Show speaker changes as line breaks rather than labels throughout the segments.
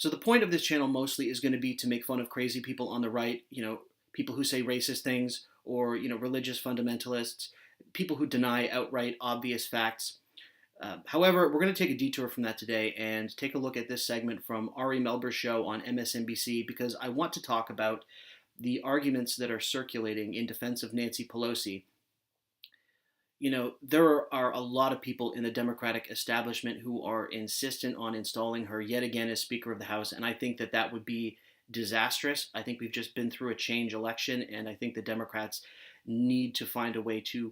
So the point of this channel mostly is going to be to make fun of crazy people on the right, people who say racist things, or, religious fundamentalists, people who deny outright obvious facts. However, we're going to take a detour from that today and take a look at this segment from Ari Melber's show on MSNBC, because I want to talk about the arguments that are circulating in defense of Nancy Pelosi. There are a lot of people in the Democratic establishment who are insistent on installing her yet again as Speaker of the House, and I think that that would be disastrous. I think we've just been through a change election, and I think the Democrats need to find a way to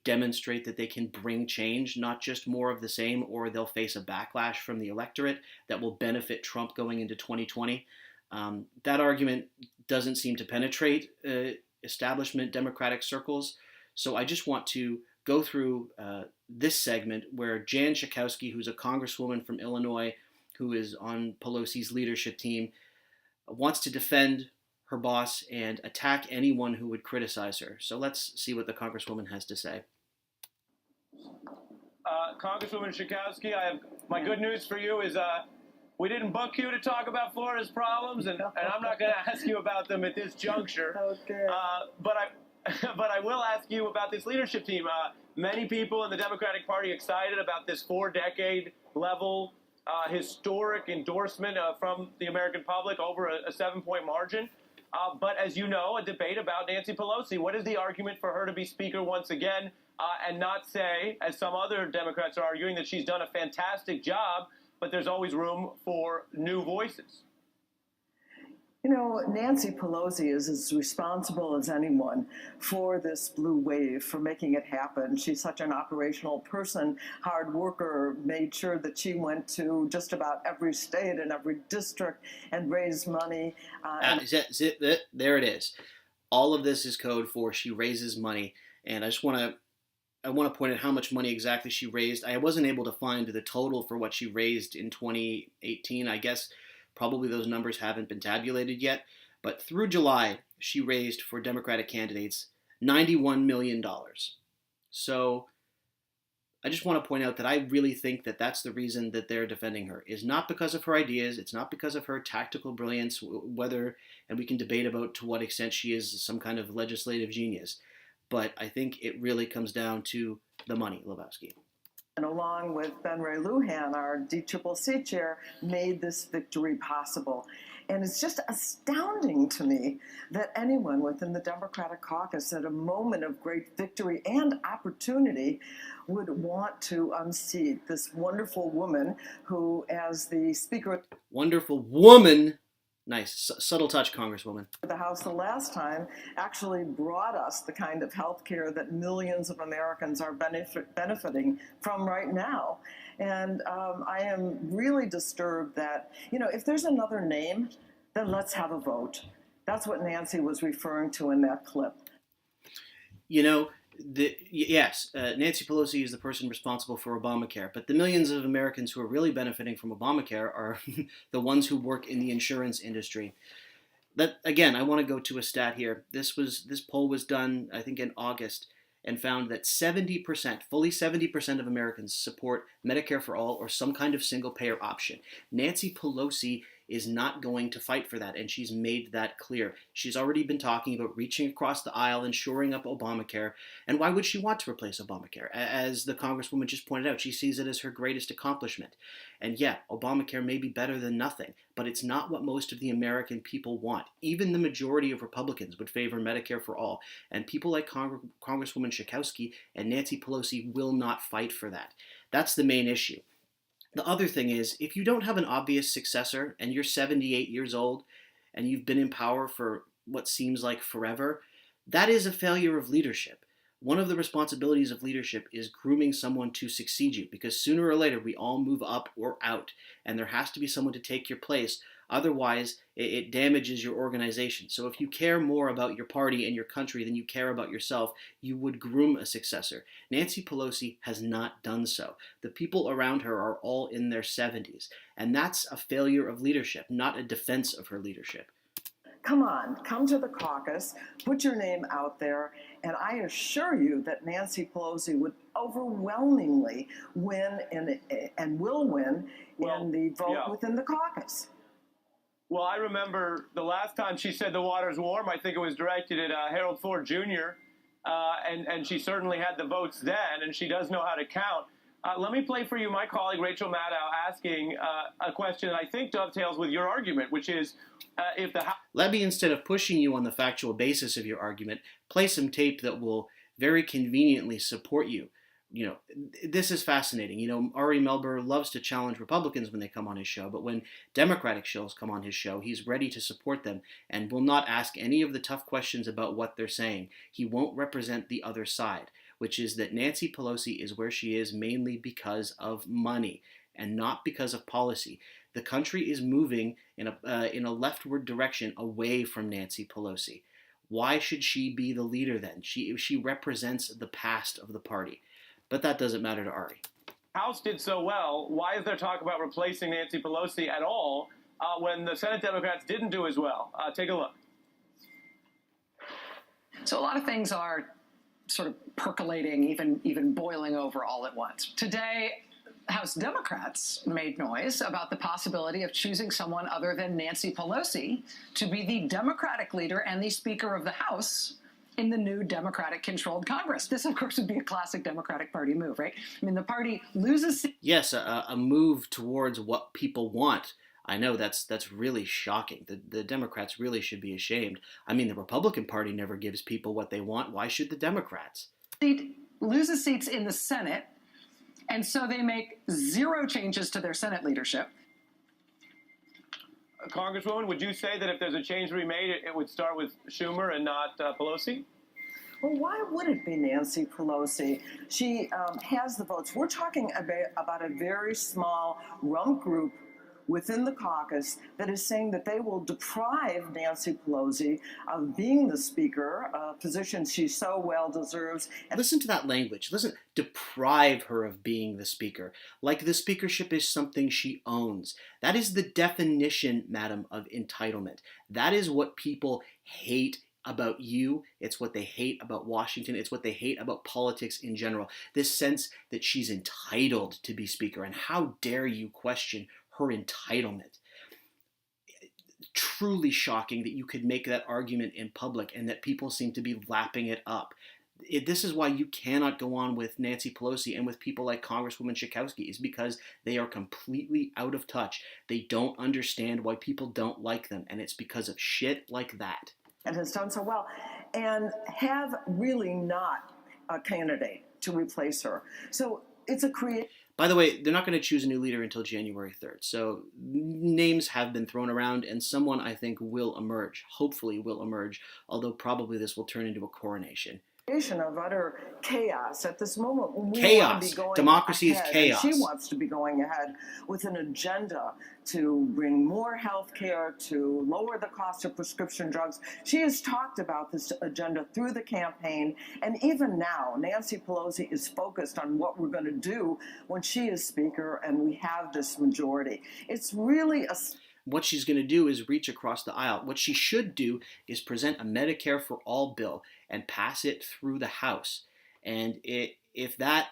demonstrate that they can bring change, not just more of the same, or they'll face a backlash from the electorate that will benefit Trump going into 2020. That argument doesn't seem to penetrate establishment Democratic circles, so I just want to go through this segment where Jan Schakowsky, who's a congresswoman from Illinois, who is on Pelosi's leadership team, wants to defend her boss and attack anyone who would criticize her. So let's see what the congresswoman has to say.
Congresswoman Schakowsky, my good news for you is we didn't book you to talk about Florida's problems, and I'm not going to ask you about them at this juncture.
Okay.
But I will ask you about this leadership team. Many people in the Democratic Party excited about this 4-decade level historic endorsement from the American public over a 7-point margin. But as you know, a debate about Nancy Pelosi. What is the argument for her to be Speaker once again and not say, as some other Democrats are arguing, that she's done a fantastic job, but there's always room for new voices?
Nancy Pelosi is as responsible as anyone for this blue wave, for making it happen. She's such an operational person, hard worker, made sure that she went to just about every state and every district and raised money.
There it is. All of this is code for she raises money, and I want to point out how much money exactly she raised. I wasn't able to find the total for what she raised in 2018. I guess probably those numbers haven't been tabulated yet, but through July, she raised for Democratic candidates $91 million. So I just want to point out that I really think that that's the reason that they're defending her, is not because of her ideas, it's not because of her tactical brilliance, and we can debate about to what extent she is some kind of legislative genius, but I think it really comes down to the money, Lebowski.
And along with Ben Ray Lujan, our DCCC chair, made this victory possible. And it's just astounding to me that anyone within the Democratic caucus at a moment of great victory and opportunity would want to unseat this wonderful woman who, as the Speaker...
Wonderful woman! Nice. Subtle touch, Congresswoman.
The House the last time actually brought us the kind of health care that millions of Americans are benefiting from right now. And I am really disturbed that, if there's another name, then let's have a vote. That's what Nancy was referring to in that clip.
Yes, Nancy Pelosi is the person responsible for Obamacare, but the millions of Americans who are really benefiting from Obamacare are the ones who work in the insurance industry. Again, I want to go to a stat here. This poll was done, I think, in August, and found that 70%, fully 70% of Americans support Medicare for all or some kind of single-payer option. Nancy Pelosi is not going to fight for that, and she's made that clear. She's already been talking about reaching across the aisle and shoring up Obamacare, and why would she want to replace Obamacare? As the Congresswoman just pointed out, she sees it as her greatest accomplishment. And yeah, Obamacare may be better than nothing, but it's not what most of the American people want. Even the majority of Republicans would favor Medicare for all, and people like Congresswoman Schakowsky and Nancy Pelosi will not fight for that. That's the main issue. The other thing is, if you don't have an obvious successor and you're 78 years old and you've been in power for what seems like forever, that is a failure of leadership. One of the responsibilities of leadership is grooming someone to succeed you, because sooner or later we all move up or out, and there has to be someone to take your place. Otherwise, it damages your organization. So if you care more about your party and your country than you care about yourself, you would groom a successor. Nancy Pelosi has not done so. The people around her are all in their 70s, and that's a failure of leadership, not a defense of her leadership.
Come on, come to the caucus, put your name out there, and I assure you that Nancy Pelosi would overwhelmingly win and will win in the vote within the caucus.
Well, I remember the last time she said the water's warm, I think it was directed at Harold Ford Jr., and she certainly had the votes then, and she does know how to count. Let me play for you my colleague Rachel Maddow asking a question that I think dovetails with your argument, which is if the House...
Let me, instead of pushing you on the factual basis of your argument, play some tape that will very conveniently support you. You know, this is fascinating. You know, Ari Melber loves to challenge Republicans when they come on his show, but when Democratic shows come on his show, he's ready to support them and will not ask any of the tough questions about what they're saying. He won't represent the other side, which is that Nancy Pelosi is where she is mainly because of money and not because of policy. The country is moving in a leftward direction away from Nancy Pelosi. Why should she be the leader then? She represents the past of the party. But that doesn't matter to Ari.
House did so well. Why is there talk about replacing Nancy Pelosi at all when the Senate Democrats didn't do as well? Take a look.
So a lot of things are sort of percolating, even boiling over all at once. Today, House Democrats made noise about the possibility of choosing someone other than Nancy Pelosi to be the Democratic leader and the Speaker of the House in the new Democratic-controlled Congress. This, of course, would be a classic Democratic Party move, right? I mean, the party loses...
Yes, a move towards what people want. I know that's really shocking. The Democrats really should be ashamed. I mean, the Republican Party never gives people what they want. Why should the Democrats?
Loses seats in the Senate, and so they make zero changes to their Senate leadership.
Congresswoman, would you say that if there's a change to be made, it would start with Schumer and not Pelosi?
Well, why would it be Nancy Pelosi? She has the votes. We're talking about a very small rump group within the caucus that is saying that they will deprive Nancy Pelosi of being the speaker, a position she so well deserves.
And listen to that language. Listen, deprive her of being the speaker. Like the speakership is something she owns. That is the definition, madam, of entitlement. That is what people hate about you. It's what they hate about Washington. It's what they hate about politics in general. This sense that she's entitled to be speaker. And how dare you question her entitlement? Truly shocking that you could make that argument in public and that people seem to be lapping it up. This is why you cannot go on with Nancy Pelosi and with people like Congresswoman Schakowsky, is because they are completely out of touch. They don't understand why people don't like them, and it's because of shit like that.
And has done so well, and have really not a candidate to replace her. So it's a creative...
By the way, they're not going to choose a new leader until January 3rd. So names have been thrown around, and someone, I think, will emerge. Hopefully will emerge, although probably this will turn into a coronation.
Of utter chaos at this moment. When we
chaos.
Want to be going
Democracy
ahead,
is chaos.
And she wants to be going ahead with an agenda to bring more health care, to lower the cost of prescription drugs. She has talked about this agenda through the campaign, and even now, Nancy Pelosi is focused on what we're going to do when she is Speaker and we have this majority. It's really a...
What she's going to do is reach across the aisle. What she should do is present a Medicare for All bill and pass it through the House. And if that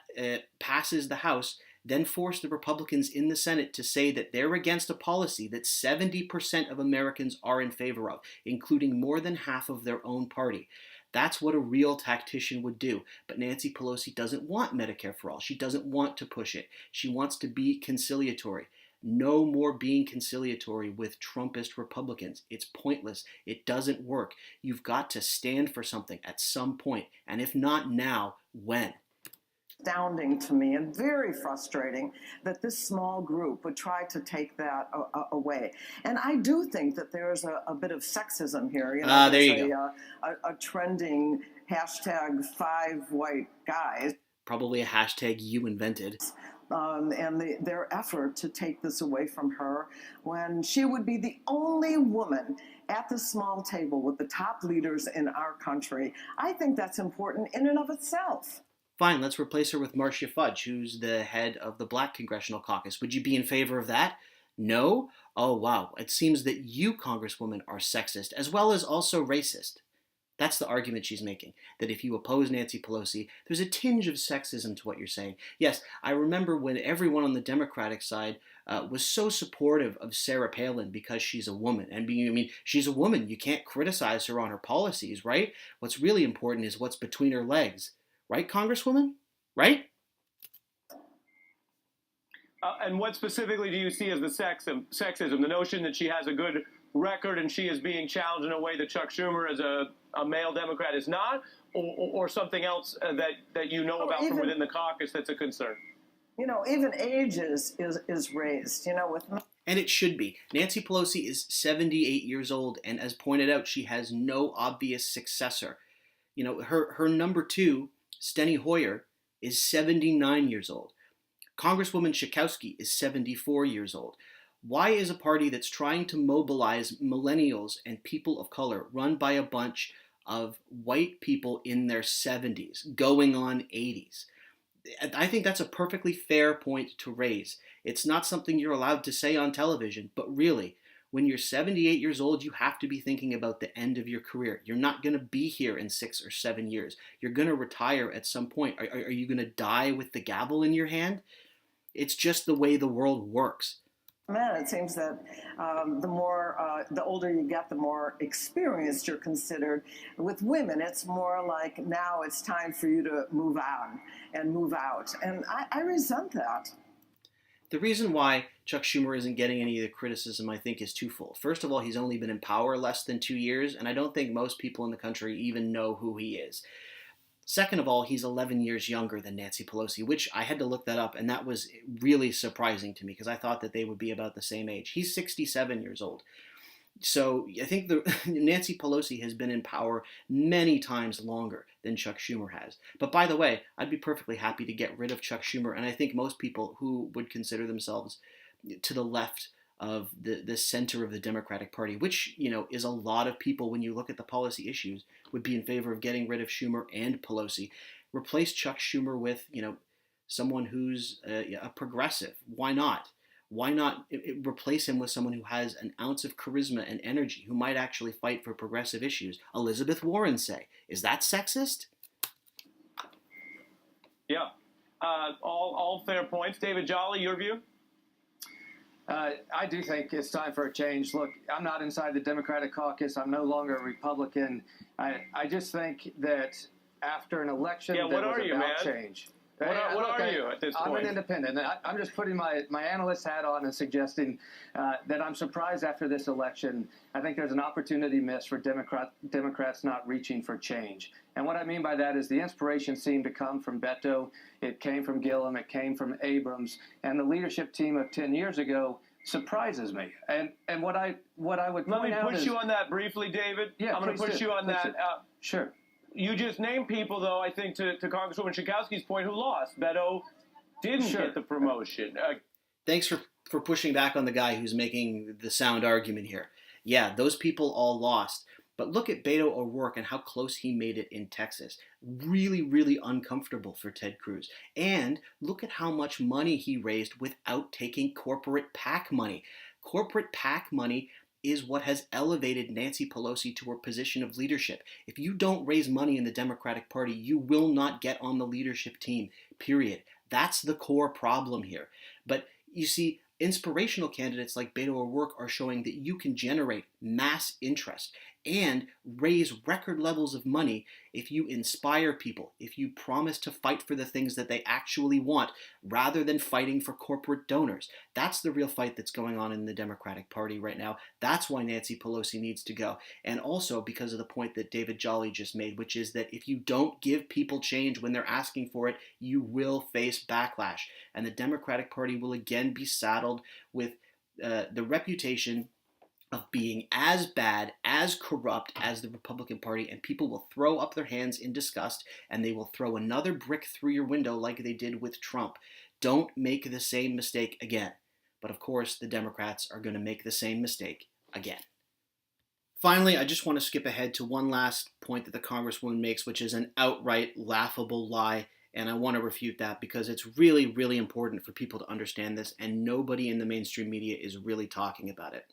passes the House, then force the Republicans in the Senate to say that they're against a policy that 70% of Americans are in favor of, including more than half of their own party. That's what a real tactician would do. But Nancy Pelosi doesn't want Medicare for All. She doesn't want to push it. She wants to be conciliatory. No more being conciliatory with Trumpist Republicans. It's pointless. It doesn't work. You've got to stand for something at some point. And if not now, when?
Astounding to me and very frustrating that this small group would try to take that away. And I do think that there's a bit of sexism here. You know,
there you go.
A trending hashtag 5 white guys.
Probably a hashtag you invented.
And their effort to take this away from her when she would be the only woman at the small table with the top leaders in our country. I think that's important in and of itself.
Fine, let's replace her with Marcia Fudge, who's the head of the Black Congressional Caucus. Would you be in favor of that? No? Oh, wow. It seems that you, Congresswoman, are sexist, as well as also racist. That's the argument she's making, that if you oppose Nancy Pelosi, there's a tinge of sexism to what you're saying. Yes, I remember when everyone on the Democratic side was so supportive of Sarah Palin because she's a woman. And she's a woman. You can't criticize her on her policies, right? What's really important is what's between her legs. Right, Congresswoman? Right?
And what specifically do you see as the sexism? The notion that she has a good record and she is being challenged in a way that Chuck Schumer as a male Democrat is not, or something else that you know about from within the caucus that's a concern?
Even age is raised,
And it should be. Nancy Pelosi is 78 years old, and as pointed out, she has no obvious successor. Her number two, Steny Hoyer, is 79 years old. Congresswoman Schakowsky is 74 years old. Why is a party that's trying to mobilize millennials and people of color run by a bunch of white people in their 70s, going on 80s? I think that's a perfectly fair point to raise. It's not something you're allowed to say on television, but really, when you're 78 years old, you have to be thinking about the end of your career. You're not going to be here in 6 or 7 years. You're going to retire at some point. Are you going to die with the gavel in your hand? It's just the way the world works.
Man, it seems that the older you get, the more experienced you're considered. With women, it's more like now it's time for you to move on and move out. And I resent that.
The reason why Chuck Schumer isn't getting any of the criticism, I think, is twofold. First of all, he's only been in power less than 2 years, and I don't think most people in the country even know who he is. Second of all, he's 11 years younger than Nancy Pelosi, which I had to look that up, and that was really surprising to me because I thought that they would be about the same age. He's 67 years old. So I think Nancy Pelosi has been in power many times longer than Chuck Schumer has. But by the way, I'd be perfectly happy to get rid of Chuck Schumer, and I think most people who would consider themselves to the left of the center of the Democratic Party, which, is a lot of people when you look at the policy issues, would be in favor of getting rid of Schumer and Pelosi. Replace Chuck Schumer with, someone who's a progressive. Why not? Why not replace him with someone who has an ounce of charisma and energy, who might actually fight for progressive issues? Elizabeth Warren, say. Is that sexist?
Yeah. All fair points. David Jolly, your view?
I do think it's time for a change. Look, I'm not inside the Democratic caucus. I'm no longer a Republican. I just think that after an election that was about change.
What are you at this point?
I'm an independent. I'm just putting my analyst hat on and suggesting that I'm surprised after this election. I think there's an opportunity missed for Democrats not reaching for change. And what I mean by that is the inspiration seemed to come from Beto. It came from Gillum. It came from Abrams. And the leadership team of 10 years ago surprises me. And what I would point out is...
Let me put you on that briefly, David.
Yeah,
I'm going to put you on that.
Sure.
You just named people, though, I think, to Congresswoman Schakowsky's point, who lost. Beto didn't get the promotion.
Thanks for pushing back on the guy who's making the sound argument here. Yeah, those people all lost. But look at Beto O'Rourke and how close he made it in Texas. Really, really uncomfortable for Ted Cruz. And look at how much money he raised without taking corporate PAC money. Corporate PAC money is what has elevated Nancy Pelosi to her position of leadership. If you don't raise money in the Democratic Party, you will not get on the leadership team, period. That's the core problem here. But you see, inspirational candidates like Beto O'Rourke are showing that you can generate mass interest and raise record levels of money if you inspire people, if you promise to fight for the things that they actually want rather than fighting for corporate donors. That's the real fight that's going on in the Democratic Party right now. That's why Nancy Pelosi needs to go. And also because of the point that David Jolly just made, which is that if you don't give people change when they're asking for it, you will face backlash. And the Democratic Party will again be saddled with the reputation of being as bad, as corrupt as the Republican Party, and people will throw up their hands in disgust, and they will throw another brick through your window like they did with Trump. Don't make the same mistake again. But of course, the Democrats are going to make the same mistake again. Finally, I just want to skip ahead to one last point that the Congresswoman makes, which is an outright laughable lie. And I want to refute that because it's really, really important for people to understand this, and nobody in the mainstream media is really talking about it.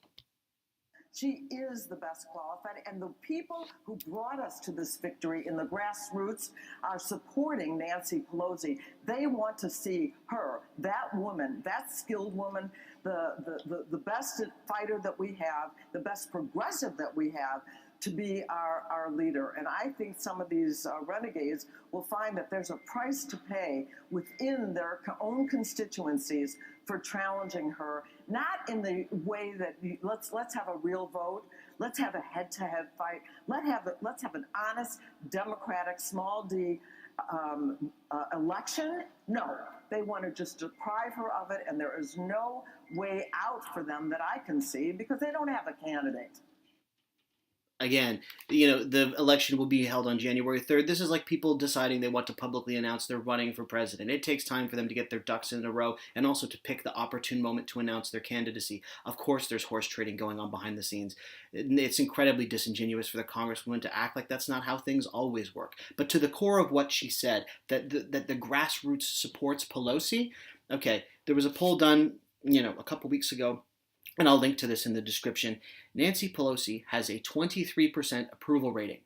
She is the best qualified, and the people who brought us to this victory in the grassroots are supporting Nancy Pelosi. They want to see her, that woman, that skilled woman, the best fighter that we have, the best progressive that we have, to be our leader. And I think some of these renegades will find that there's a price to pay within their own constituencies for challenging her, not in the way that let's have a real vote, let's have a head-to-head fight, let's have an honest, democratic, small d election. No, they want to just deprive her of it, and there is no way out for them that I can see because they don't have a candidate.
Again, the election will be held on January 3rd. This is like people deciding they want to publicly announce they're running for president. It takes time for them to get their ducks in a row and also to pick the opportune moment to announce their candidacy. Of course, there's horse trading going on behind the scenes. It's incredibly disingenuous for the Congresswoman to act like that's not how things always work. But to the core of what she said, that the grassroots supports Pelosi, okay, there was a poll done, a couple weeks ago, and I'll link to this in the description. Nancy Pelosi has a 23% approval rating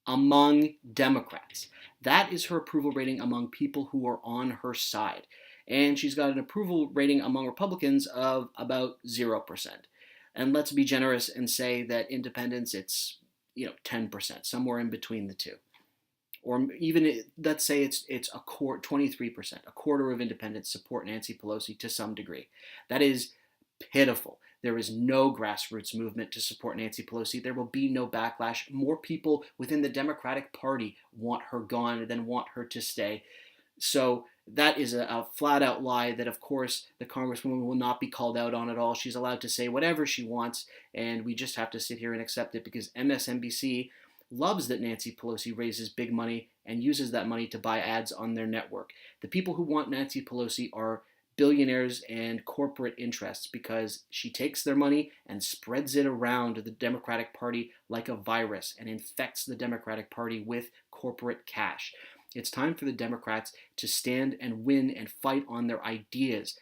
among Democrats. That is her approval rating among people who are on her side. And she's got an approval rating among Republicans of about 0%. And let's be generous and say that independents, it's 10%, somewhere in between the two. Or even, let's say it's 23%, a quarter of independents support Nancy Pelosi to some degree. That is pitiful. There is no grassroots movement to support Nancy Pelosi. There will be no backlash. More people within the Democratic Party want her gone than want her to stay. So that is a flat-out lie that, of course, the Congresswoman will not be called out on at all. She's allowed to say whatever she wants, and we just have to sit here and accept it because MSNBC loves that Nancy Pelosi raises big money and uses that money to buy ads on their network. The people who want Nancy Pelosi are billionaires and corporate interests because she takes their money and spreads it around the Democratic Party like a virus and infects the Democratic Party with corporate cash. It's time for the Democrats to stand and win and fight on their ideas,